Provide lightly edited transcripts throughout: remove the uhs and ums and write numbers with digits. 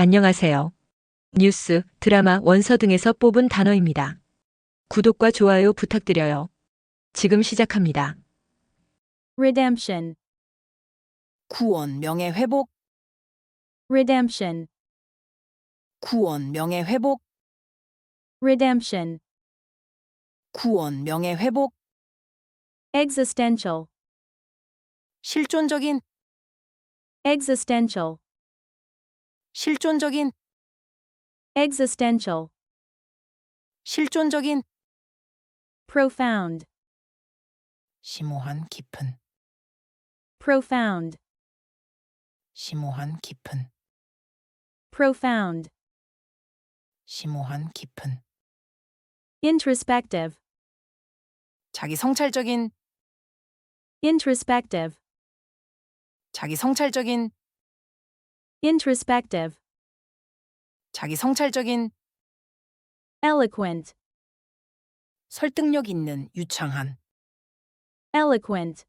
안녕하세요. 뉴스, 드라마, 원서 등에서 뽑은 단어입니다. 구독과 좋아요 부탁드려요. 지금 시작합니다. redemption, 구원, 명예회복, redemption, 구원, 명예회복, redemption, 구원, 명예회복, existential, 실존적인, existential, 실존적인, existential, 실존적인, profound, 심오한, 깊은, profound, 심오한, 깊은, profound, 심오한, 깊은, introspective, 자기 성찰적인, introspective, 자기 성찰적인, introspective, 자기 성찰적인, eloquent, 설득력 있는, 유창한, eloquent,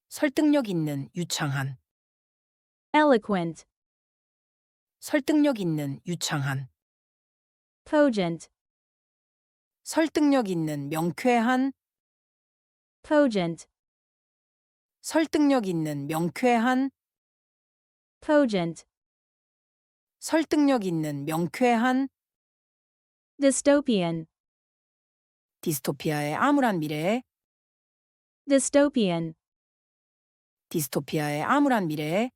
설득력 있는, 유창한, eloquent, 설득력 있는, 유창한, cogent, 설득력 있는, 명쾌한, cogent, 설득력 있는, 명쾌한, cogent, 설득력 있는, 명쾌한, dystopian, 디스토피아의 암울한 미래에, dystopian, 디스토피아의 암울한 미래에,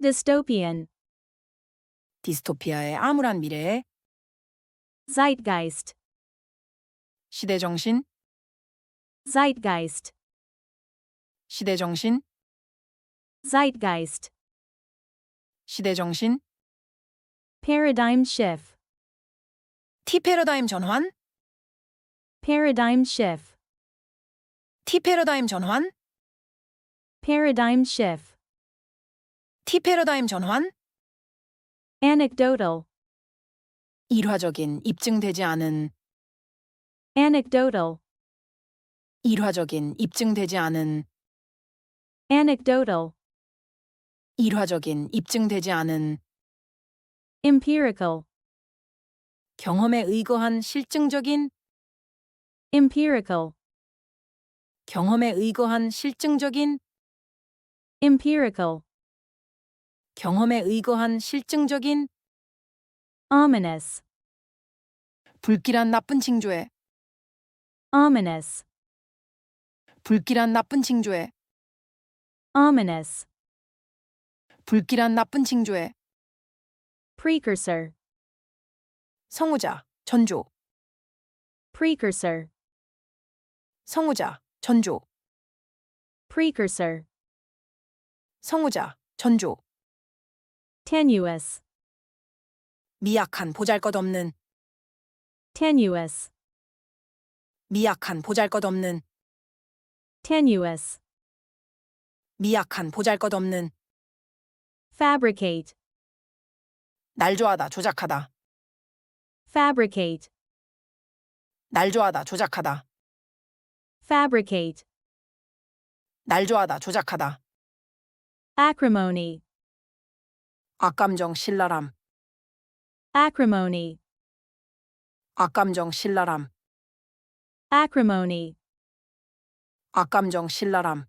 dystopian, 디스토피아의 암울한 미래에, zeitgeist, 시대정신, zeitgeist, 시대정신, zeitgeist, 시대정신, paradigm shift, 티패러다임 전환, paradigm shift, 티패러다임 전환, paradigm shift, 티패러다임 전환, anecdotal, 일화적인, 입증되지 않은, anecdotal, 일화적인, 입증되지 않은, anecdotal, 일화적인, 입증되지 않은, empirical, 경험에 의거한 실증적인, empirical, 경험에 의거한 실증적인, empirical, 경험에 의거한 실증적인, ominous, 불길한 나쁜 징조에, ominous, 불길한 나쁜 징조에, ominous, 불길한 나쁜 징조에, precursor, 성우자, 전조, precursor, 성우자, 전조, precursor, 성우자, 전조, tenuous, 미약한, 보잘것없는, tenuous, 미약한, 보잘것없는, tenuous, 미약한, 보잘것없는, fabricate, 날조하다, 조작하다, fabricate, 날조하다, 조작하다, fabricate, 날조하다, 조작하다, acrimony, 악감정, 신랄함, acrimony, 악감정, 신랄함, acrimony, 악감정, 신랄함,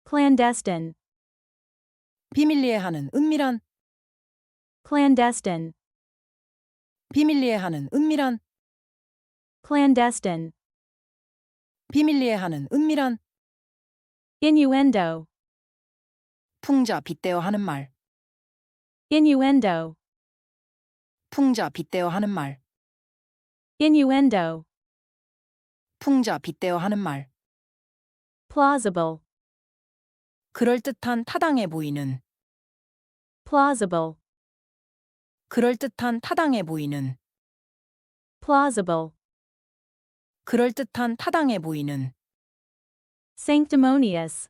clandestine, 비밀리에 하는, 은밀한, clandestine, 비밀리에 하는, 은밀한, clandestine, 비밀리에 하는, 은밀한, innuendo, 풍자, 빗대어 하는 말, innuendo, 풍자, 빗대어 하는 말, innuendo, 풍자, 빗대어 하는 말, plausible, 그럴듯한, 타당해 보이는, plausible, 그럴듯한, 타당해 보이는, plausible, 그럴듯한, 타당해 보이는, sanctimonious,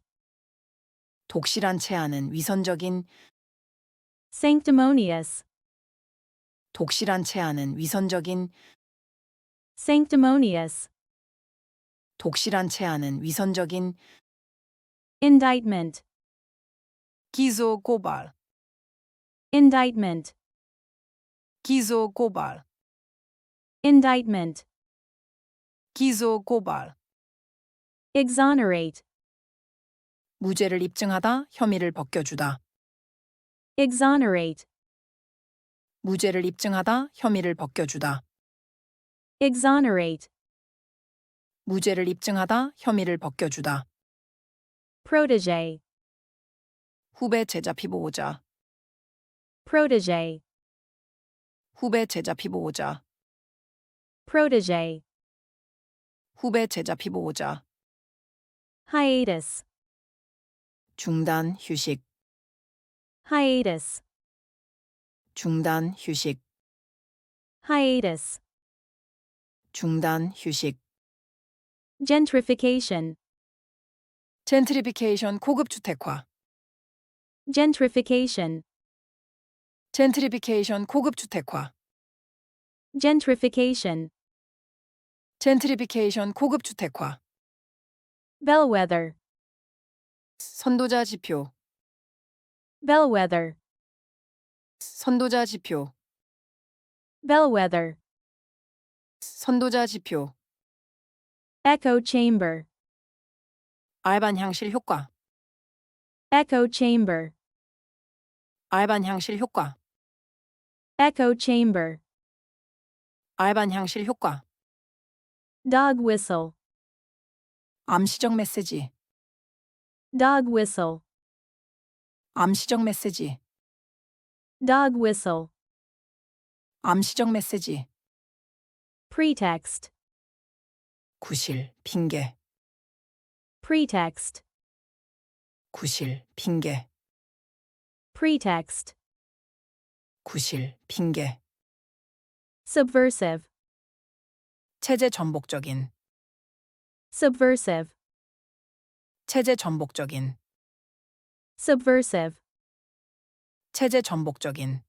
독실한 체하는, 위선적인, sanctimonious, 독실한 체하는, 위선적인, sanctimonious, 독실한 체하는, 위선적인, indictment, 기소, 고발, Indictment. 기소 고발, Indictment. 기소 고발. Exonerate. 무죄를 입증하다, 혐의를 벗겨주다. Exonerate. 무죄를 입증하다, 혐의를 벗겨주다. Exonerate. 무죄를 입증하다, 혐의를 벗겨주다. Protege. 후배 제자 피보호자, Protege. 후배 제자 피보호자, Protege. 후배 제자 피보호자. Hiatus. 중단, 휴식, Hiatus. 중단, 휴식, Hiatus. 중단, 휴식. Gentrification. 젠트리피케이션, 고급주택화. Gentrification. 젠트리피케이션, 고급주택화. Gentrification. 젠트리피케이션, 고급주택화. Bellwether. 선도자 지표, Bellwether. 선도자 지표, Bellwether. 선도자 지표. Echo chamber. 알반 향실 효과, Echo chamber. 알반 향실 효과, Echo chamber. 알반 향실 효과. Dog whistle. 암시적 메시지, Dog whistle. 암시적 메시지, Dog whistle. 암시적 메시지. Pretext. 구실, 핑계, Pretext. 구실, 핑계, Pretext. 구실, 핑계. Subversive. 체제 전복적인, Subversive. 체제 전복적인, Subversive. 체제 전복적인.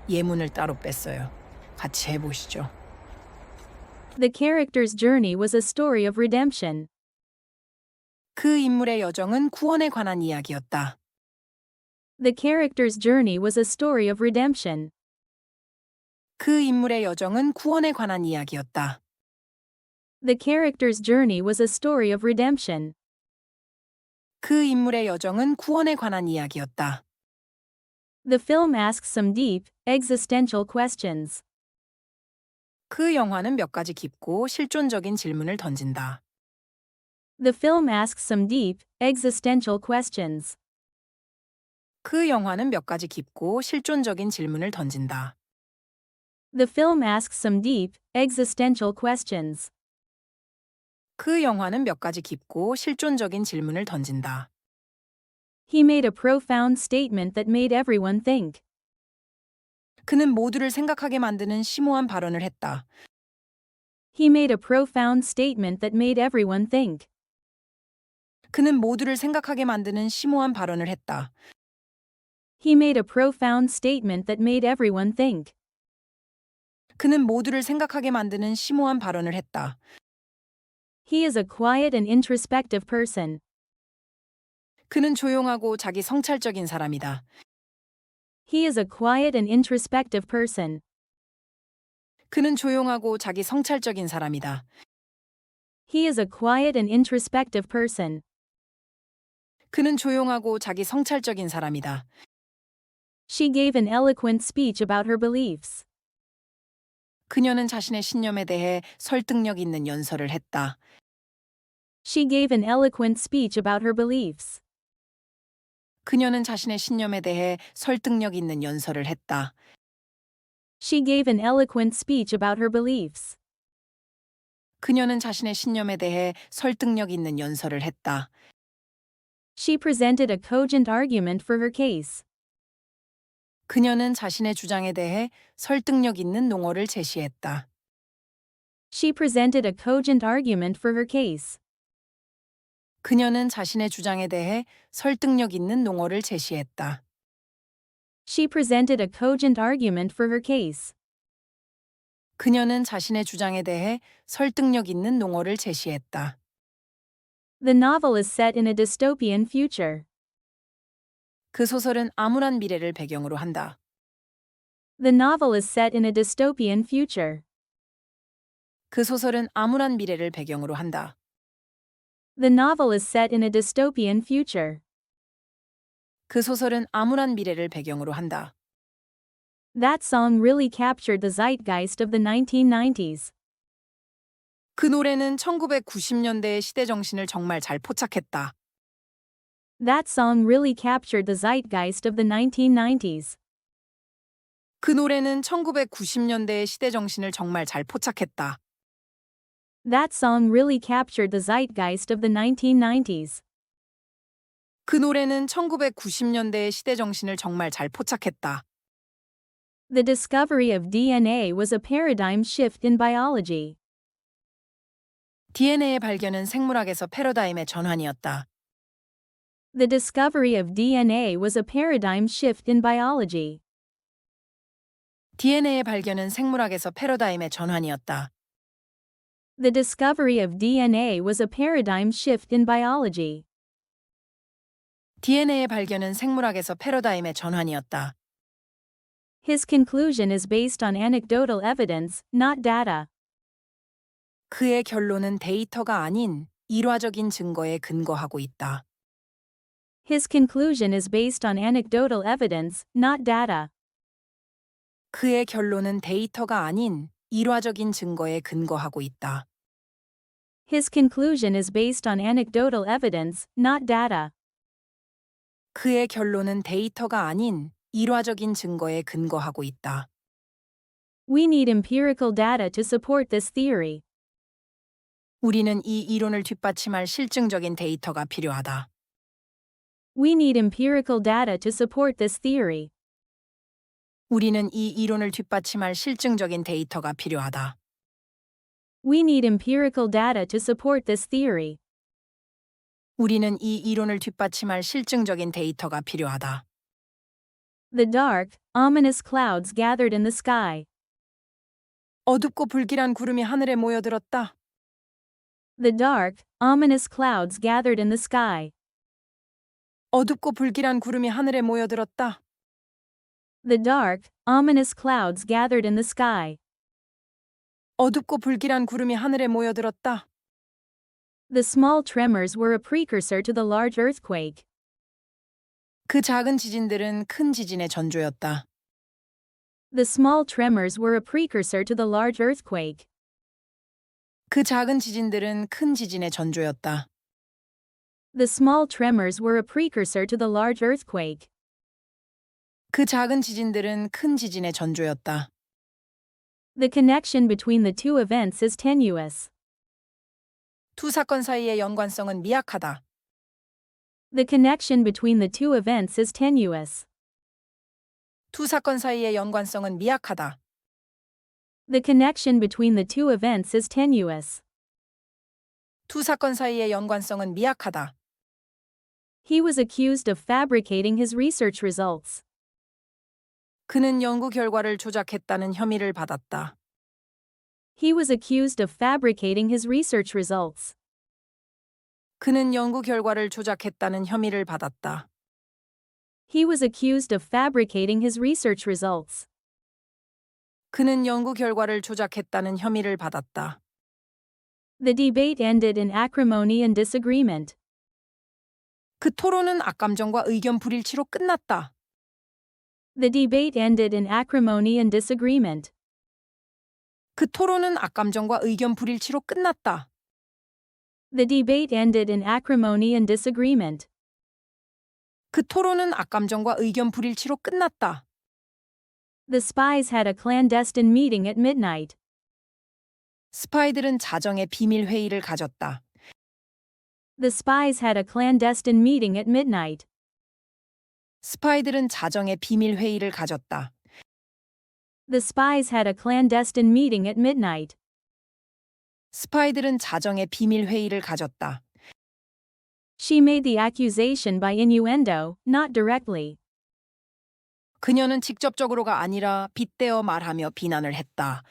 예문을 따로 뺐어요. 같이 해보시죠. The character's journey was a story of redemption. 그 인물의 여정은 구원에 관한 이야기였다. The character's journey was a story of redemption. 그 인물의 여정은 구원에 관한 이야기였다. The character's journey was a story of redemption. 그 인물의 여정은 구원에 관한 이야기였다. The film asks some deep, existential questions. 그 영화는 몇 가지 깊고 실존적인 질문을 던진다. The film asks some deep, existential questions. 그 영화는 몇 가지 깊고 실존적인 질문을 던진다. The film asks some deep, existential questions. 그 영화는 몇 가지 깊고 실존적인 질문을 던진다. He made a profound statement that made everyone think. 그는 모두를 생각하게 만드는 심오한 발언을 했다. He made a profound statement that made everyone think. 그는 모두를 생각하게 만드는 심오한 발언을 했다. He made a profound statement that made everyone think. 그는 모두를 생각하게 만드는 심오한 발언을 했다. He is a quiet and introspective person. 그는 조용하고 자기 성찰적인 사람이다. He is a quiet and introspective person. 그는 조용하고 자기 성찰적인 사람이다. He is a quiet and introspective person. 그는 조용하고 자기 성찰적인 사람이다. She gave an eloquent speech about her beliefs. 그녀는 자신의 신념에 대해 설득력 있는 연설을 했다. She gave an eloquent speech about her beliefs. 그녀는 자신의 신념에 대해 설득력 있는 연설을 했다. She gave an eloquent speech about her beliefs. 그녀는 자신의 신념에 대해 설득력 있는 연설을 했다. She presented a cogent argument for her case. 그녀는 자신의 주장에 대해 설득력 있는 논어를 제시했다. She presented a cogent argument for her case. 그녀는 자신의 주장에 대해 설득력 있는 논어를 제시했다. She presented a cogent argument for her case. 그녀는 자신의 주장에 대해 설득력 있는 논어를 제시했다. The novel is set in a dystopian future. 그 소설은 암울한 미래를 배경으로 한다. The novel is set in a dystopian future. 그 소설은 암울한 미래를 배경으로 한다. The novel is set in a dystopian future. 그 소설은 암울한 미래를 배경으로 한다. That song really captured the zeitgeist of the 1990s. 그 노래는 1990년대의 시대 정신을 정말 잘 포착했다. That song really captured the zeitgeist of the 1990s. 그 노래는 1990년대의 시대 정신을 정말 잘 포착했다. That song really captured the zeitgeist of the 1990s. 그 노래는 1990년대의 시대 정신을 정말 잘 포착했다. The discovery of DNA was a paradigm shift in biology. DNA의 발견은 생물학에서 패러다임의 전환이었다. The discovery of DNA was a paradigm shift in biology. DNA의 발견은 생물학에서 패러다임의 전환이었다. The discovery of DNA was a paradigm shift in biology. DNA의 발견은 생물학에서 패러다임의 전환이었다. His conclusion is based on anecdotal evidence, not data. 그의 결론은 데이터가 아닌 일화적인 증거에 근거하고 있다. His conclusion is based on anecdotal evidence, not data. 그의 결론은 데이터가 아닌 일화적인 증거에 근거하고 있다. His conclusion is based on anecdotal evidence, not data. 그의 결론은 데이터가 아닌 일화적인 증거에 근거하고 있다. We need empirical data to support this theory. 우리는 이 이론을 뒷받침할 실증적인 데이터가 필요하다. We need empirical data to support this theory. 우리는 이 이론을 뒷받침할 실증적인 데이터가 필요하다. We need empirical data to support this theory. 우리는 이 이론을 뒷받침할 실증적인 데이터가 필요하다. The dark, ominous clouds gathered in the sky. 어둡고 불길한 구름이 하늘에 모여들었다. The dark, ominous clouds gathered in the sky. 어둡고 불길한 구름이 하늘에 모여들었다. The dark, ominous clouds gathered in the sky. 어둡고 불길한 구름이 하늘에 모여들었다. The small tremors were a precursor to the large earthquake. 그 작은 지진들은 큰 지진의 전조였다. The small tremors were a precursor to the large earthquake. 그 작은 지진들은 큰 지진의 전조였다. The small tremors were a precursor to the large earthquake. 그 작은 지진들은 큰 지진의 전조였다. The connection between the two events is tenuous. 두 사건 사이의 연관성은 미약하다. The connection between the two events is tenuous. 두 사건 사이의 연관성은 미약하다. The connection between the two events is tenuous. 두 사건 사이의 연관성은 미약하다. He was accused of fabricating his research results. 그는 연구 결과를 조작했다는 혐의를 받았다. He was accused of fabricating his research results. 그는 연구 결과를 조작했다는 혐의를 받았다. He was accused of fabricating his research results. 그는 연구 결과를 조작했다는 혐의를 받았다. The debate ended in acrimony and disagreement. 그 토론은 악감정과 의견 불일치로 끝났다. The debate ended in acrimony and disagreement. 그 토론은 악감정과 의견 불일치로 끝났다. The debate ended in acrimony and disagreement. 그 토론은 악감정과 의견 불일치로 끝났다. The spies had a clandestine meeting at midnight. 스파이들은 자정에 비밀 회의를 가졌다. The spies had a clandestine meeting at midnight. 스파이들은 자정에 비밀 회의를 가졌다. The spies had a clandestine meeting at midnight. 스파이들은 자정에 비밀 회의를 가졌다. She made the accusation by innuendo, not directly. 그녀는 직접적으로가 아니라 빗대어 말하며 비난을 했다.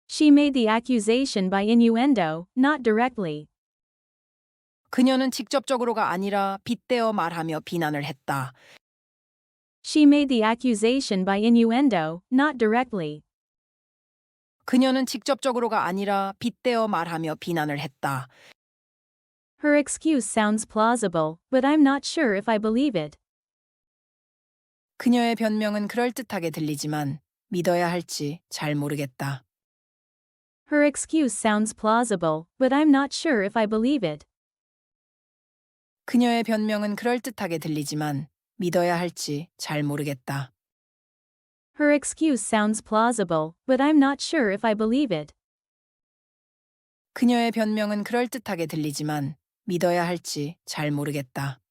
She made the accusation by innuendo, not directly. 그녀는 직접적으로가 아니라 빗대어 말하며 비난을 했다. She made the accusation by innuendo, not directly. 그녀는 직접적으로가 아니라 빗대어 말하며 비난을 했다. Her excuse sounds plausible, but I'm not sure if I believe it. 그녀의 변명은 그럴듯하게 들리지만 믿어야 할지 잘 모르겠다. Her excuse sounds plausible, but I'm not sure if I believe it. 그녀의 변명은 그럴듯하게 들리지만 믿어야 할지 잘 모르겠다. Her excuse sounds plausible, but I'm not sure if I believe it. 그녀의 변명은 그럴듯하게 들리지만 믿어야 할지 잘 모르겠다.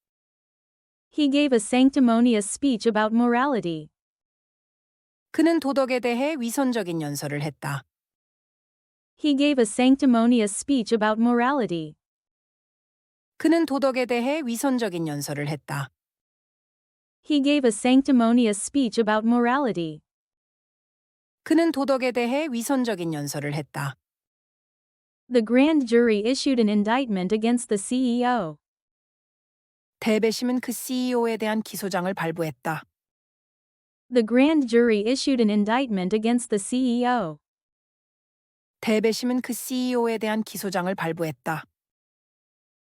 He gave a sanctimonious speech about morality. 그는 도덕에 대해 위선적인 연설을 했다. He gave a sanctimonious speech about morality. 그는 도덕에 대해 위선적인 연설을 했다. He gave a sanctimonious speech about morality. 그는 도덕에 대해 위선적인 연설을 했다. The grand jury issued an indictment against the CEO. 대배심은 그 CEO에 대한 기소장을 발부했다. The grand jury issued an indictment against the CEO. 대배심은 그 CEO에 대한 기소장을 발부했다.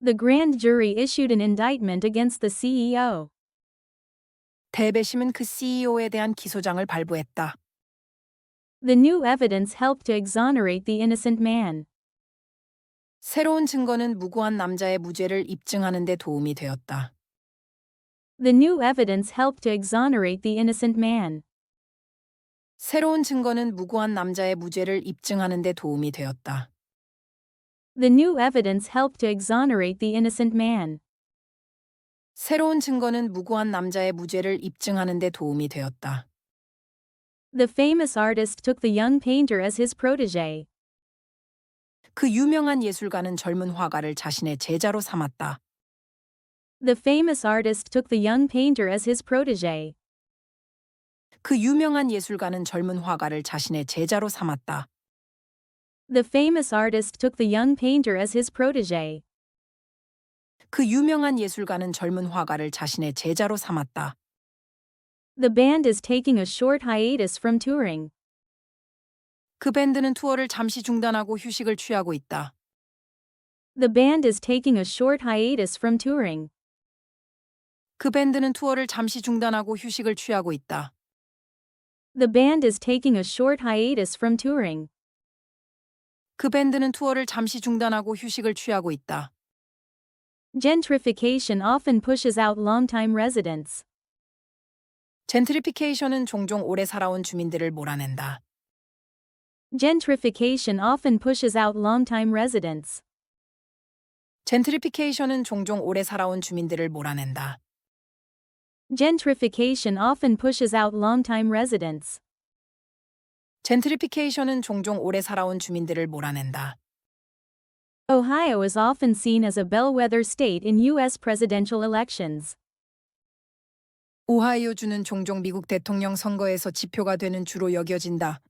The grand jury issued an indictment against the CEO. 대배심은 그 CEO에 대한 기소장을 발부했다. The new evidence helped to exonerate the innocent man. 새로운 증거는 무고한 남자의 무죄를 입증하는 데 도움이 되었다. The new evidence helped to exonerate the innocent man. 새로운 증거는 무고한 남자의 무죄를 입증하는 데 도움이 되었다. The new evidence helped to exonerate the innocent man. 새로운 증거는 무고한 남자의 무죄를 입증하는 데 도움이 되었다. The famous artist took the young painter as his protege. 그 유명한 예술가는 젊은 화가를 자신의 제자로 삼았다. The famous artist took the young painter as his protege. 그 유명한 예술가는 젊은 화가를 자신의 제자로 삼았다. The famous artist took the young painter as his protege. 그 유명한 예술가는 젊은 화가를 자신의 제자로 삼았다. The band is taking a short hiatus from touring. 그 밴드는 투어를 잠시 중단하고 휴식을 취하고 있다. The band is taking a short hiatus from touring. 그 밴드는 투어를 잠시 중단하고 휴식을 취하고 있다. The band is taking a short hiatus from touring. 그 밴드는 투어를 잠시 중단하고 휴식을 취하고 있다. Gentrification often pushes out longtime residents. 젠트리피케이션은 종종 오래 살아온 주민들을 몰아낸다. Gentrification often pushes out longtime residents. 젠트리피케이션은 종종 오래 살아온 주민들을 몰아낸다. Gentrification often pushes out longtime residents. 젠트리피케이션은 종종 오래 살아온 주민들을 몰아낸다. Ohio is often seen as a bellwether state in U.S. presidential elections. 오하이오주는 종종 미국 대통령 선거에서 지표가 되는 주로 여겨진다.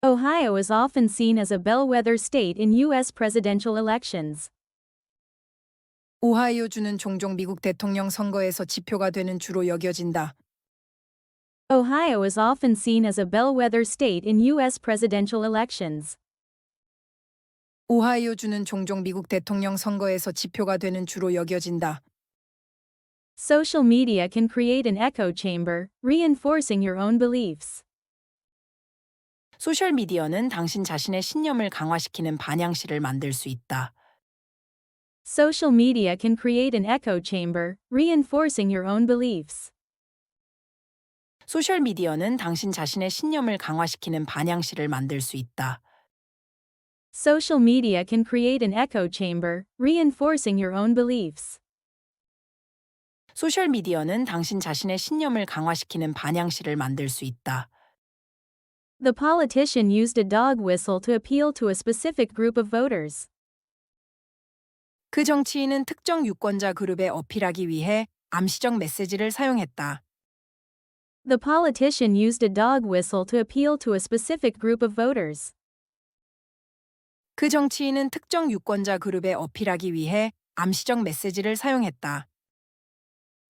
Ohio is often seen as a bellwether state in U.S. presidential elections. 오하이오주는 종종 미국 대통령 선거에서 지표가 되는 주로 여겨진다. Ohio is often seen as a bellwether state in U.S. presidential elections. 오하이오주는 종종 미국 대통령 선거에서 지표가 되는 주로 여겨진다. Social media can create an echo chamber, reinforcing your own beliefs. 소셜미디어는 당신 자신의 신념을 강화시키는 반향실을 만들 수 있다. Social media can create an echo chamber, reinforcing your own beliefs. 소셜미디어는 당신 자신의 신념을 강화시키는 반향실을 만들 수 있다. Social media can create an echo chamber, reinforcing your own beliefs. 소셜미디어는 당신 자신의 신념을 강화시키는 반향실을 만들 수 있다. The politician used a dog whistle to appeal to a specific group of voters. 그 정치인은 특정 유권자 그룹에 어필하기 위해 암시적 메시지를 사용했다. The politician used a dog whistle to appeal to a specific group of voters. 그 정치인은 특정 유권자 그룹에 어필하기 위해 암시적 메시지를 사용했다.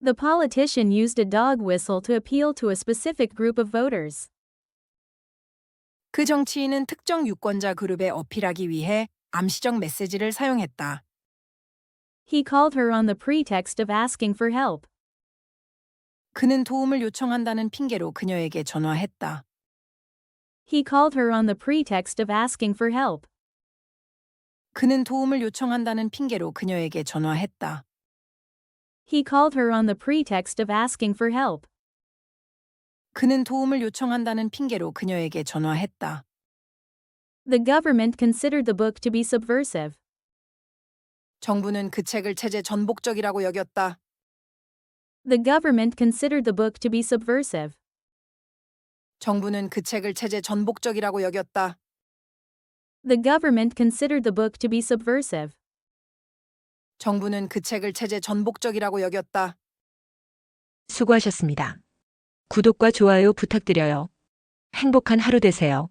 The politician used a dog whistle to appeal to a specific group of voters. 그 정치인은 특정 유권자 그룹에 어필하기 위해 암시적 메시지를 사용했다. He called her on the pretext of asking for help. 그는 도움을 요청한다는 핑계로 그녀에게 전화했다. He called her on the pretext of asking for help. 그는 도움을 요청한다는 핑계로 그녀에게 전화했다. He called her on the pretext of asking for help. 그는 도움을 요청한다는 핑계로 그녀에게 전화했다. The government considered the book to be subversive. 정부는 그 책을 체제 전복적이라고 여겼다. The government considered the book to be subversive. 정부는 그 책을 체제 전복적이라고 여겼다. The government considered the book to be subversive. 정부는 그 책을 체제 전복적이라고 여겼다. 수고하셨습니다. 구독과 좋아요 부탁드려요. 행복한 하루 되세요.